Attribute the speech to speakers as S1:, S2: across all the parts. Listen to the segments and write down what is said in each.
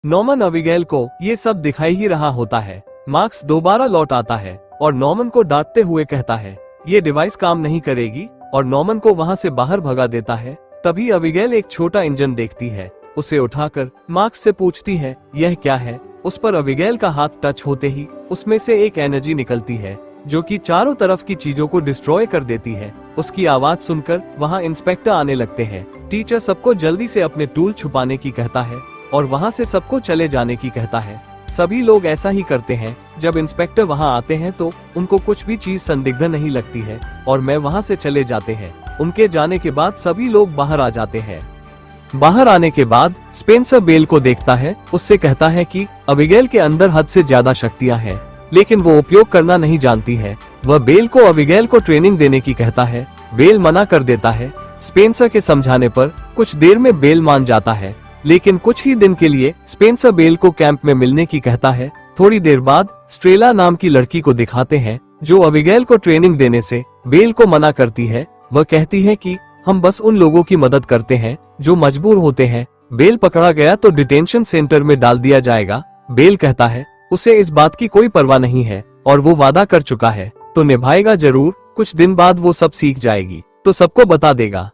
S1: Norman Abigail को ये सब दिखाई ही रहा होता है। मार्क्स दोबारा लौट आता है और नॉर्मन को डांटते हुए कहता है ये डिवाइस काम नहीं करेगी और नॉर्मन को वहां से बाहर भगा देता है। तभी अबिगेल एक छोटा इंजन देखती है, उसे उठाकर मार्क्स से पूछती है यह क्या है। उस पर अबिगेल का हाथ टच होते ही उसमें से एक एनर्जी निकलती है जो कि चारों तरफ की चीजों को डिस्ट्रॉय कर देती है। उसकी आवाज सुनकर वहां इंस्पेक्टर आने लगते हैं। टीचर सबको जल्दी से अपने टूल छुपाने की कहता है और वहां से सबको चले जाने की कहता है। सभी लोग ऐसा ही करते हैं। जब इंस्पेक्टर वहां आते हैं तो उनको कुछ भी चीज संदिग्ध नहीं लगती है और मैं वहां से चले जाते हैं। उनके जाने के बाद सभी लोग बाहर आ जाते हैं। बाहर आने के बाद स्पेंसर बेल को देखता है, उससे कहता है कि अबिगेल के अंदर हद से ज्यादा शक्तियां हैं, लेकिन वो उपयोग करना नहीं जानती है। वह बेल को अबिगेल को ट्रेनिंग देने की कहता है। बेल मना कर देता है। स्पेंसर के समझाने पर कुछ देर में बेल मान जाता है, लेकिन कुछ ही दिन के लिए स्पेंसर बेल को कैंप में मिलने की कहता है। थोड़ी देर बाद स्ट्रेला नाम की लड़की को दिखाते हैं जो अबिगेल को ट्रेनिंग देने से बेल को मना करती है। वह कहती है कि हम बस उन लोगों की मदद करते हैं जो मजबूर होते हैं। बेल पकड़ा गया तो डिटेंशन सेंटर में डाल दिया जाएगा। बेल कहता है उसे इस बात की कोई परवाह नहीं है और वो वादा कर चुका है तो निभाएगा जरूर। कुछ दिन बाद वो सब सीख जाएगी तो सबको बता देगा।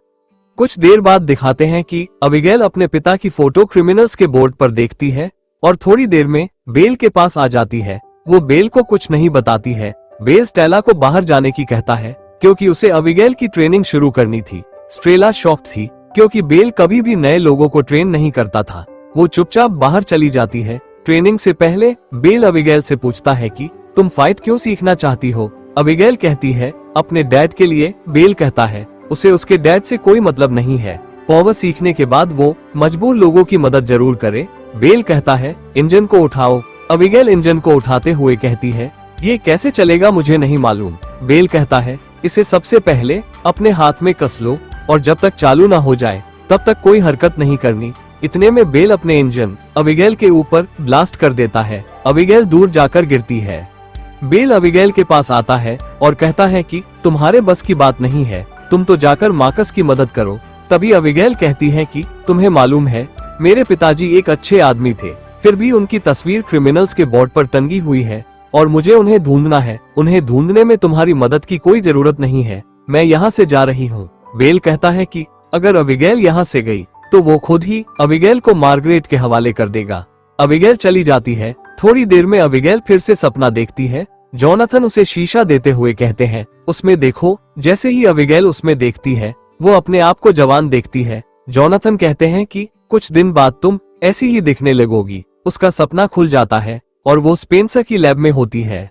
S1: कुछ देर बाद दिखाते हैं कि अबिगेल अपने पिता की फोटो क्रिमिनल्स के बोर्ड पर देखती है और थोड़ी देर में बेल के पास आ जाती है। वो बेल को कुछ नहीं बताती है। बेल स्टेला को बाहर जाने की कहता है क्योंकि उसे अबिगेल की ट्रेनिंग शुरू करनी थी। स्टेला शॉक थी क्योंकि बेल कभी भी नए लोगों को ट्रेन नहीं करता था। वो चुपचाप बाहर चली जाती है। ट्रेनिंग से पहले बेल अबिगेल से पूछता है कि तुम फाइट क्यों सीखना चाहती हो। अबिगेल कहती है अपने डैड के लिए। बेल कहता है उसे उसके डैड से कोई मतलब नहीं है। पावर सीखने के बाद वो मजबूर लोगों की मदद जरूर करे। बेल कहता है इंजन को उठाओ। अबिगेल इंजन को उठाते हुए कहती है ये कैसे चलेगा मुझे नहीं मालूम। बेल कहता है इसे सबसे पहले अपने हाथ में कस लो और जब तक चालू ना हो जाए तब तक कोई हरकत नहीं करनी। इतने में बेल अपने इंजन अबिगेल के ऊपर ब्लास्ट कर देता है। अबिगेल दूर जाकर गिरती है। बेल अबिगेल के पास आता है और कहता है कि तुम्हारे बस की बात नहीं है, तुम तो जाकर मार्कस की मदद करो। तभी अबिगेल कहती है कि तुम्हें मालूम है मेरे पिताजी एक अच्छे आदमी थे, फिर भी उनकी तस्वीर क्रिमिनल्स के बोर्ड पर टंगी हुई है और मुझे उन्हें ढूंढना है। उन्हें ढूंढने में तुम्हारी मदद की कोई जरूरत नहीं है। मैं यहाँ से जा रही हूँ। बेल कहता है कि अगर अबिगेल यहाँ से गई तो वो खुद ही अबिगेल को मार्गरेट के हवाले कर देगा। अबिगेल चली जाती है। थोड़ी देर में अबिगेल फिर से सपना देखती है। जोनाथन उसे शीशा देते हुए कहते हैं उसमें देखो। जैसे ही अबिगेल उसमें देखती है वो अपने आप को जवान देखती है। जोनाथन कहते हैं कि कुछ दिन बाद तुम ऐसी ही दिखने लगोगी। उसका सपना खुल जाता है और वो स्पेंसर की लैब में होती है।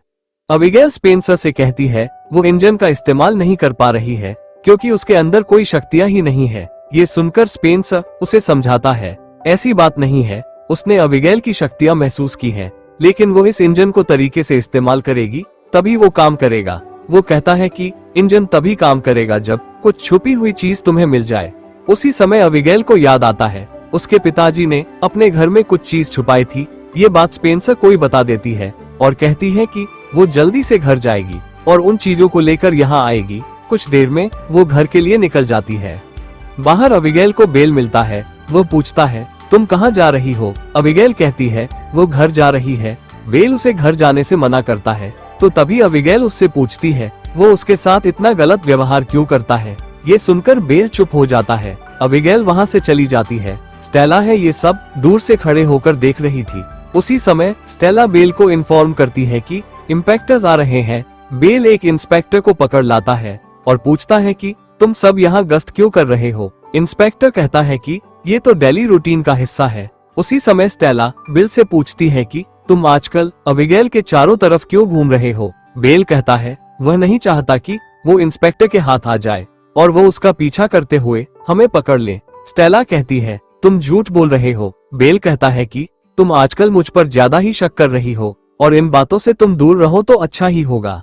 S1: अबिगेल स्पेंसर से कहती है वो इंजन का इस्तेमाल नहीं कर पा रही है क्योंकि उसके अंदर कोई शक्तियां ही नहीं है। ये सुनकर स्पेंसर उसे समझाता है ऐसी बात नहीं है, उसने अबिगेल की शक्तियां महसूस की हैं, लेकिन वो इस इंजन को तरीके से इस्तेमाल करेगी तभी वो काम करेगा। वो कहता है कि इंजन तभी काम करेगा जब कुछ छुपी हुई चीज तुम्हें मिल जाए। उसी समय अबिगेल को याद आता है उसके पिताजी ने अपने घर में कुछ चीज छुपाई थी। ये बात स्पेंसर को ही बता देती है और कहती है कि वो जल्दी से घर जाएगी और उन चीजों को लेकर यहाँ आएगी। कुछ देर में वो घर के लिए निकल जाती है। बाहर अबिगेल को बेल मिलता है। वो पूछता है तुम कहाँ जा रही हो। अबिगेल कहती है वो घर जा रही है। बेल उसे घर जाने से मना करता है तो तभी अबिगेल उससे पूछती है वो उसके साथ इतना गलत व्यवहार क्यों करता है। ये सुनकर बेल चुप हो जाता है। अबिगेल वहाँ से चली जाती है। स्टेला है ये सब दूर से खड़े होकर देख रही थी। उसी समय स्टेला बेल को इन्फॉर्म करती है कि इंस्पेक्टर्स आ रहे हैं। बेल एक इंस्पेक्टर को पकड़ लाता है और पूछता है कि तुम सब यहाँ गश्त क्यों कर रहे हो। इंस्पेक्टर कहता है कि ये तो डेली रूटीन का हिस्सा है। उसी समय स्टेला बेल से पूछती है कि तुम आजकल अबिगेल के चारों तरफ क्यों घूम रहे हो। बेल कहता है वह नहीं चाहता कि वो इंस्पेक्टर के हाथ आ जाए और वो उसका पीछा करते हुए हमें पकड़ ले। स्टेला कहती है तुम झूठ बोल रहे हो। बेल कहता है कि तुम आजकल मुझ पर ज्यादा ही शक कर रही हो और इन बातों से तुम दूर रहो तो अच्छा ही होगा।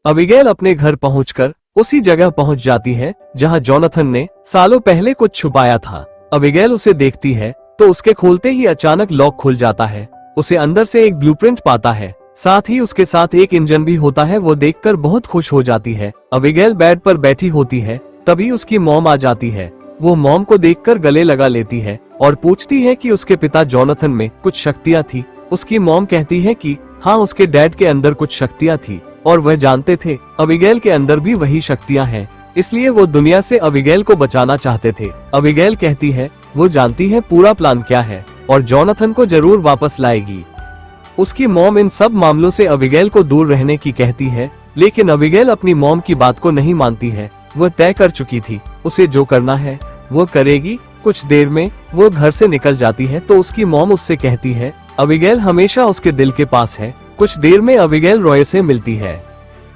S1: अबिगेल अपने घर पहुंचकर उसी जगह पहुंच जाती है जहां जोनाथन ने सालों पहले कुछ छुपाया था। अबिगेल उसे देखती है तो उसके खोलते ही अचानक लॉक खुल जाता है। उसे अंदर से एक ब्लूप्रिंट पाता है, साथ ही उसके साथ एक इंजन भी होता है। वो देखकर बहुत खुश हो जाती है। अबिगेल बेड पर बैठी होती है तभी उसकी मॉम आ जाती है। वो मॉम को देखकर गले लगा लेती है और पूछती है कि उसके पिता जोनाथन में कुछ शक्तियाँ थी। उसकी मॉम कहती है कि हाँ, उसके डैड के अंदर कुछ शक्तियाँ थी और वह जानते थे अबिगेल के अंदर भी वही शक्तियाँ हैं, इसलिए वो दुनिया से अबिगेल को बचाना चाहते थे। अबिगेल कहती है वो जानती है पूरा प्लान क्या है और जोनाथन को जरूर वापस लाएगी। उसकी मॉम इन सब मामलों से अबिगेल को दूर रहने की कहती है, लेकिन अबिगेल अपनी मॉम की बात को नहीं मानती है। वह तय कर चुकी थी, उसे जो करना है वो करेगी। कुछ देर में वो घर से निकल जाती है तो उसकी मॉम उससे कहती है अबिगेल हमेशा उसके दिल के पास है। कुछ देर में अबिगेल रॉय से मिलती है।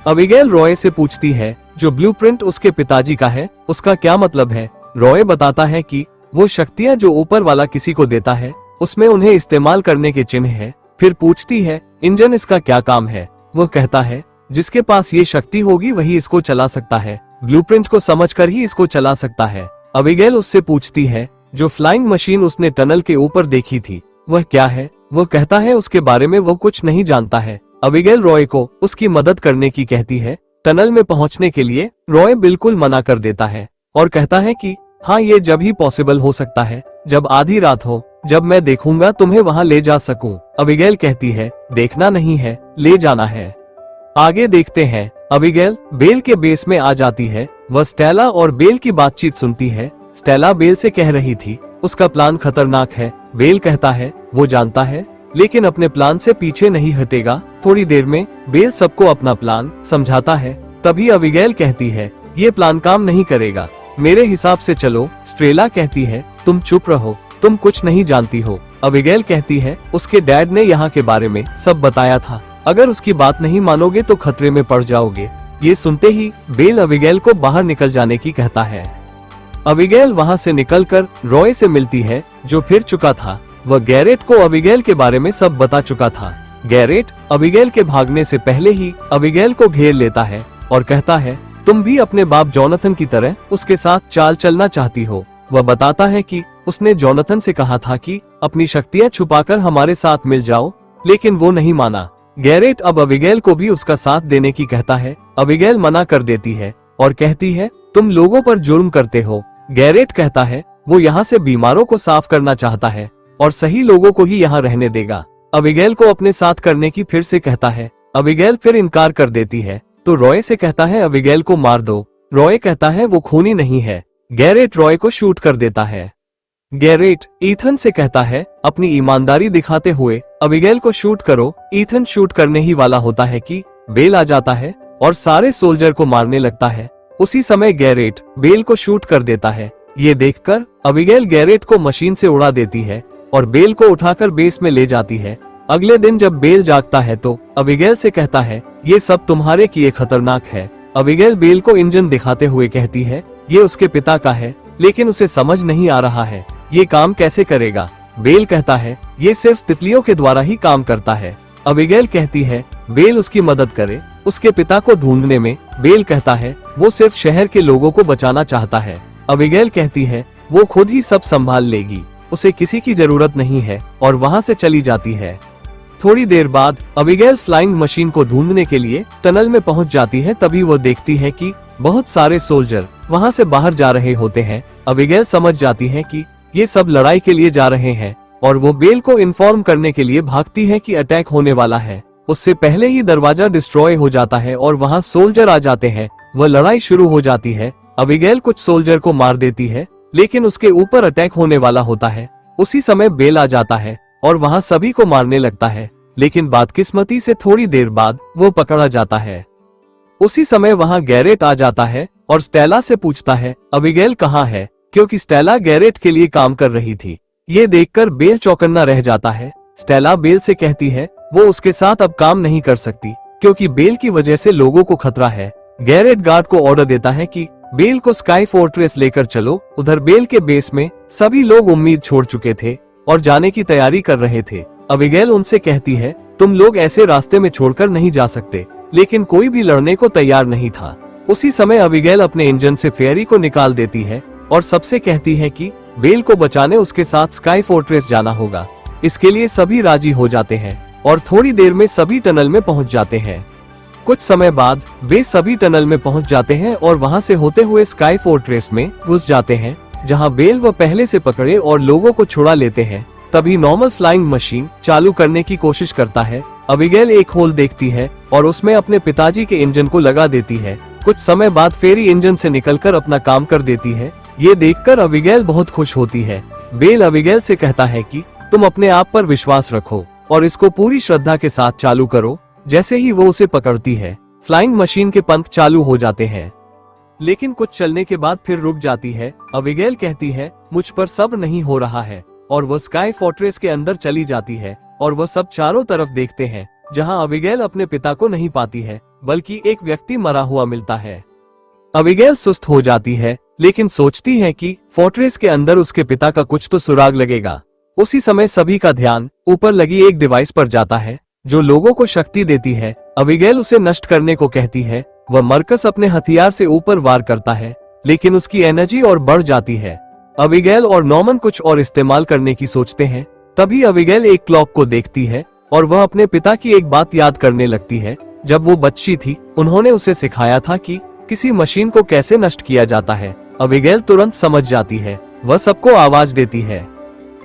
S1: अबिगेल रॉय से पूछती है जो ब्लूप्रिंट उसके पिताजी का है उसका क्या मतलब है। रॉय बताता है कि वो शक्तियाँ जो ऊपर वाला किसी को देता है उसमें उन्हें इस्तेमाल करने के चिन्ह है। फिर पूछती है इंजन इसका क्या काम है। वो कहता है जिसके पास ये शक्ति होगी वही इसको चला सकता है, ब्लूप्रिंट को समझकर ही इसको चला सकता है। अबिगेल उससे पूछती है जो फ्लाइंग मशीन उसने टनल के ऊपर देखी थी वह क्या है। वो कहता है उसके बारे में वो कुछ नहीं जानता है। अबिगेल रॉय को उसकी मदद करने की कहती है। टनल में पहुंचने के लिए रॉय बिल्कुल मना कर देता है और कहता है कि हाँ, ये जब ही पॉसिबल हो सकता है जब आधी रात हो, जब मैं देखूंगा तुम्हें वहां ले जा सकूं। अबिगेल कहती है देखना नहीं है, ले जाना है। आगे देखते हैं। अबिगेल बेल के बेस में आ जाती है। वह स्टेला और बेल की बातचीत सुनती है। स्टेला बेल से कह रही थी उसका प्लान खतरनाक है। बेल कहता है वो जानता है लेकिन अपने प्लान से पीछे नहीं हटेगा। थोड़ी देर में बेल सबको अपना प्लान समझाता है। तभी अबिगेल कहती है ये प्लान काम नहीं करेगा, मेरे हिसाब से चलो। स्ट्रेला कहती है तुम चुप रहो, तुम कुछ नहीं जानती हो। अबिगेल कहती है उसके डैड ने यहाँ के बारे में सब बताया था, अगर उसकी बात नहीं मानोगे तो खतरे में पड़ जाओगे। ये सुनते ही बेल अबिगेल को बाहर निकल जाने की कहता है। अबिगेल वहाँ से निकलकर रॉय से मिलती है जो फिर चुका था। वह गैरेट को अबिगेल के बारे में सब बता चुका था। गैरेट अबिगेल के भागने से पहले ही अबिगेल को घेर लेता है और कहता है तुम भी अपने बाप जोनाथन की तरह उसके साथ चाल चलना चाहती हो। वह बताता है कि उसने जोनाथन से कहा था कि अपनी शक्तियाँ छुपाकर हमारे साथ मिल जाओ, लेकिन वो नहीं माना। गैरेट अब अबिगेल को भी उसका साथ देने की कहता है। अबिगेल मना कर देती है और कहती है तुम लोगों पर जुर्म करते हो। गैरेट कहता है वो यहाँ से बीमारों को साफ करना चाहता है और सही लोगों को ही यहाँ रहने देगा। अबिगेल को अपने साथ करने की फिर से कहता है। अबिगेल फिर इनकार कर देती है तो रॉय से कहता है अबिगेल को मार दो। रॉय कहता है वो खूनी नहीं है। गैरेट रॉय को शूट कर देता है। गैरेट ईथन से कहता है अपनी ईमानदारी दिखाते हुए अबिगेल को शूट करो। ईथन शूट करने ही वाला होता है कि बेल आ जाता है और सारे सोल्जर को मारने लगता है। उसी समय गैरेट बेल को शूट कर देता है। ये देखकर अबिगेल गैरेट को मशीन से उड़ा देती है और बेल को उठाकर बेस में ले जाती है। अगले दिन जब बेल जागता है तो अबिगेल से कहता है ये सब तुम्हारे किए खतरनाक है। अबिगेल बेल को इंजन दिखाते हुए कहती है ये उसके पिता का है, लेकिन उसे समझ नहीं आ रहा है ये काम कैसे करेगा। बेल कहता है ये सिर्फ तितलियों के द्वारा ही काम करता है। अबिगेल कहती है बेल उसकी मदद करे उसके पिता को ढूंढने में। बेल कहता है वो सिर्फ शहर के लोगों को बचाना चाहता है। अबिगेल कहती है वो खुद ही सब संभाल लेगी, उसे किसी की जरूरत नहीं है और वहाँ से चली जाती है। थोड़ी देर बाद अबिगेल फ्लाइंग मशीन को ढूंढने के लिए टनल में पहुंच जाती है। तभी वो देखती है कि बहुत सारे सोल्जर वहां से बाहर जा रहे होते हैं। अबिगेल समझ जाती है कि ये सब लड़ाई के लिए जा रहे हैं और वो बेल को इन्फॉर्म करने के लिए भागती है कि अटैक होने वाला है। उससे पहले ही दरवाजा डिस्ट्रॉय हो जाता है और वहाँ सोल्जर आ जाते हैं। वह लड़ाई शुरू हो जाती है। अबिगेल कुछ सोल्जर को मार देती है, लेकिन उसके ऊपर अटैक होने वाला होता है। उसी समय बेल आ जाता है और वहाँ सभी को मारने लगता है, लेकिन बदकिस्मती से थोड़ी देर बाद वो पकड़ा जाता है। उसी समय वहाँ गैरेट आ जाता है और स्टेला से पूछता है अबिगेल कहाँ है, क्योंकि स्टेला गैरेट के लिए काम कर रही थी। ये देखकर बेल चौकन्ना रह जाता है। स्टेला बेल से कहती है वो उसके साथ अब काम नहीं कर सकती क्योंकि बेल की वजह से लोगों को खतरा है। गैरेट गार्ड को ऑर्डर देता है कि बेल को स्काई फोर्ट्रेस लेकर चलो। उधर बेल के बेस में सभी लोग उम्मीद छोड़ चुके थे और जाने की तैयारी कर रहे थे। अबिगेल उनसे कहती है तुम लोग ऐसे रास्ते में छोड़कर नहीं जा सकते, लेकिन कोई भी लड़ने को तैयार नहीं था। उसी समय अबिगेल अपने इंजन से फेरी को निकाल देती है और सबसे कहती है कि बेल को बचाने उसके साथ स्काई फोर्ट्रेस जाना होगा। इसके लिए सभी राजी हो जाते हैं और थोड़ी देर में सभी टनल में पहुंच जाते हैं। कुछ समय बाद वे सभी टनल में पहुंच जाते हैं और वहां से होते हुए स्काई फोर्ट्रेस में घुस जाते हैं। जहां बेल वो पहले से पकड़े और लोगों को छुड़ा लेते हैं। तभी नॉर्मन फ्लाइंग मशीन चालू करने की कोशिश करता है। अबिगेल एक होल देखती है और उसमें अपने पिताजी के इंजन को लगा देती है। कुछ समय बाद फेरी इंजन से निकलकर अपना काम कर देती है। ये देखकर अबिगेल बहुत खुश होती है। बेल अबिगेल से कहता है कि तुम अपने आप पर विश्वास रखो और इसको पूरी श्रद्धा के साथ चालू करो। जैसे ही वो उसे पकड़ती है, फ्लाइंग मशीन के पंख चालू हो जाते हैं, लेकिन कुछ चलने के बाद फिर रुक जाती है। अबिगेल कहती है मुझ पर सब्र नहीं हो रहा है और वो स्काई फोर्ट्रेस के अंदर चली जाती है और वो सब चारों तरफ देखते हैं, जहां अबिगेल अपने पिता को नहीं पाती है बल्कि एक व्यक्ति मरा हुआ मिलता है। अबिगेल सुस्त हो जाती है, लेकिन सोचती है कि फोर्ट्रेस के अंदर उसके पिता का कुछ तो सुराग लगेगा। उसी समय सभी का ध्यान ऊपर लगी एक डिवाइस पर जाता है जो लोगों को शक्ति देती है। अबिगेल उसे नष्ट करने को कहती है। वह मरकस अपने हथियार से ऊपर वार करता है, लेकिन उसकी एनर्जी और बढ़ जाती है। अबिगेल और नॉर्मन कुछ और इस्तेमाल करने की सोचते हैं। तभी अबिगेल एक क्लॉक को देखती है और वह अपने पिता की एक बात याद करने लगती है। जब वो बच्ची थी, उन्होंने उसे सिखाया था कि किसी मशीन को कैसे नष्ट किया जाता है। अबिगेल तुरंत समझ जाती है। वह सबको आवाज देती है।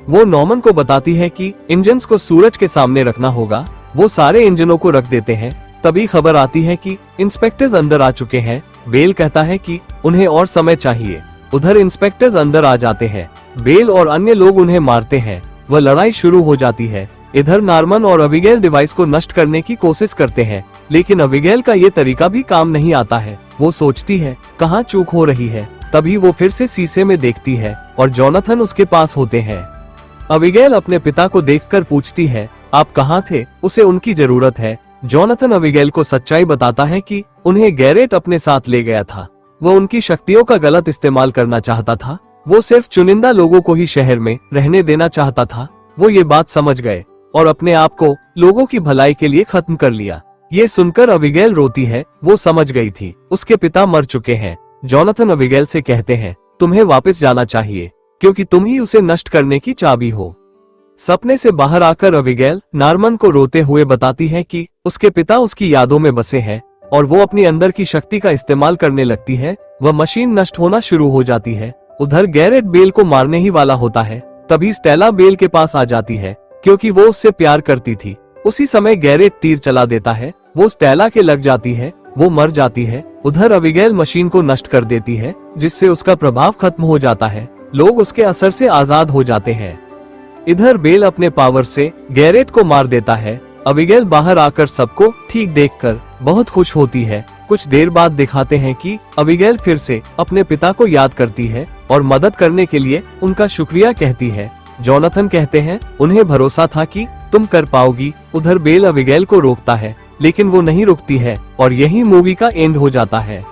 S1: वो नॉर्मन को बताती है कि इंजन्स को सूरज के सामने रखना होगा। वो सारे इंजनों को रख देते हैं। तभी खबर आती है कि इंस्पेक्टर्स अंदर आ चुके हैं। बेल कहता है कि उन्हें और समय चाहिए। उधर इंस्पेक्टर्स अंदर आ जाते हैं। बेल और अन्य लोग उन्हें मारते हैं। वह लड़ाई शुरू हो जाती है। इधर नॉर्मन और अबिगेल डिवाइस को नष्ट करने की कोशिश करते हैं, लेकिन अबिगेल का ये तरीका भी काम नहीं आता है। वो सोचती है कहाँ चूक हो रही है। तभी वो फिर से शीशे में देखती है और जोनाथन उसके पास होते हैं। अबिगेल अपने पिता को देखकर पूछती है आप कहाँ थे, उसे उनकी जरूरत है। जोनाथन अबिगेल को सच्चाई बताता है कि उन्हें गैरेट अपने साथ ले गया था। वो उनकी शक्तियों का गलत इस्तेमाल करना चाहता था। वो सिर्फ चुनिंदा लोगों को ही शहर में रहने देना चाहता था। वो ये बात समझ गए और अपने आप को लोगों की भलाई के लिए खत्म कर लिया। ये सुनकर अबिगेल रोती है। वो समझ गई थी उसके पिता मर चुके हैं। जोनाथन अबिगेल से कहते हैं तुम्हें वापस जाना चाहिए क्योंकि तुम ही उसे नष्ट करने की चाबी हो। सपने से बाहर आकर अबिगेल नॉर्मन को रोते हुए बताती है कि उसके पिता उसकी यादों में बसे हैं और वो अपनी अंदर की शक्ति का इस्तेमाल करने लगती है। वह मशीन नष्ट होना शुरू हो जाती है। उधर गैरेट बेल को मारने ही वाला होता है। तभी स्टेला बेल के पास आ जाती है क्योंकि वो उससे प्यार करती थी। उसी समय गैरेट तीर चला देता है। वो स्टेला के लग जाती है। वो मर जाती है। उधर अबिगेल मशीन को नष्ट कर देती है, जिससे उसका प्रभाव खत्म हो जाता है। लोग उसके असर से आजाद हो जाते हैं। इधर बेल अपने पावर से गैरेट को मार देता है। अबिगेल बाहर आकर सबको ठीक देखकर बहुत खुश होती है। कुछ देर बाद दिखाते हैं कि अबिगेल फिर से अपने पिता को याद करती है और मदद करने के लिए उनका शुक्रिया कहती है। जोनाथन कहते हैं उन्हें भरोसा था कि तुम कर पाओगी। उधर बेल अबिगेल को रोकता है, लेकिन वो नहीं रुकती है और यही मूवी का एंड हो जाता है।